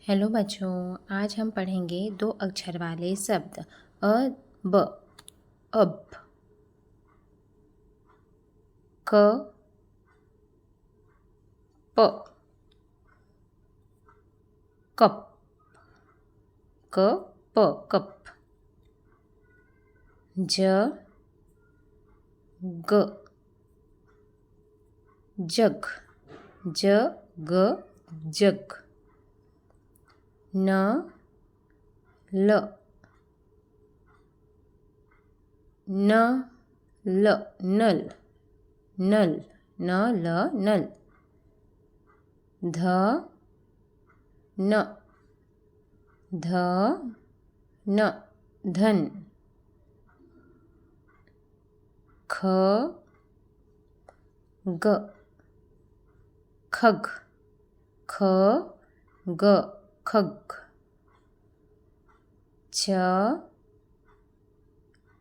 hello बच्चों, आज हम पढ़ेंगे दो अक्षर वाले शब्द ब, अब, क, प, कप, क, प, कप, ज, ग, जग, ज, ग, जग, न, ल, न, ल, नल, नल, न, ल, नल, ध, न, ध, न, धन, ख, ग, खग, ख, ग, खग, छ,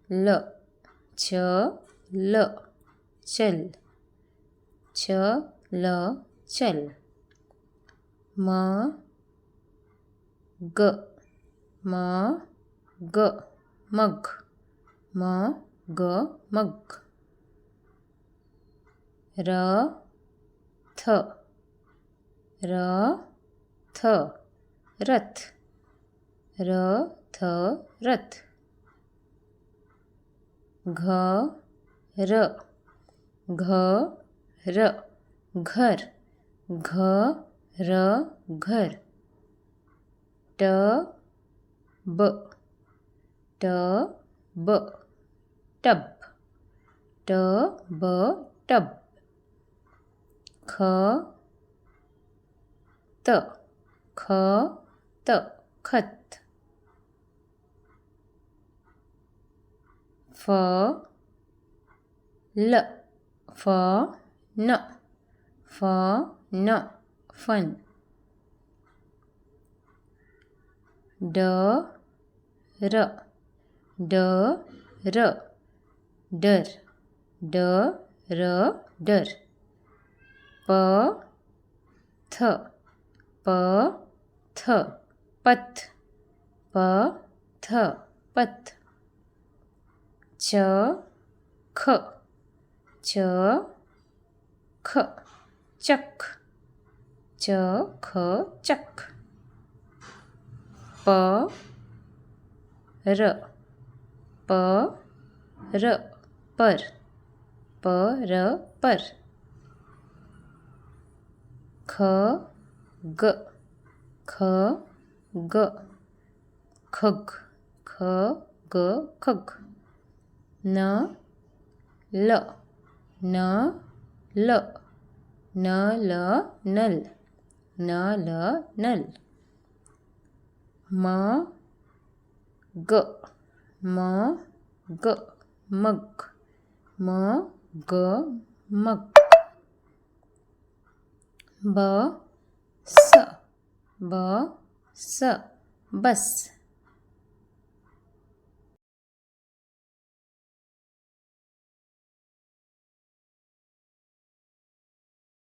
ल, छ, ल, चल, छ, ल, चल, म, ग, म, ग, मग, म, ग, मग, र, थ, र, थ, रथ, र, थ, रथ, घ, र, घ, र, घर, घ, र, घर, ट, ब, ट, ब, टब, ट, ब, टब, ख, त, ख, त, खत, फ, ल, फ, न, फ, न, फन, ड, र, ड, र, डर, ड, र, डर, प, थ, प, थ, पथ, प, थ, पथ, च, ख, च, ख, चक, च, ख, चक, प, र, प, र, पर, प, र, पर, ख, ग, ख, ग, खग, ख, ग, खग, न, ल, न, ल, न, ल, नल, न, ल, नल, म, ग, म, ग, मग, म, ग, मग, ब, स, ब, स, बस,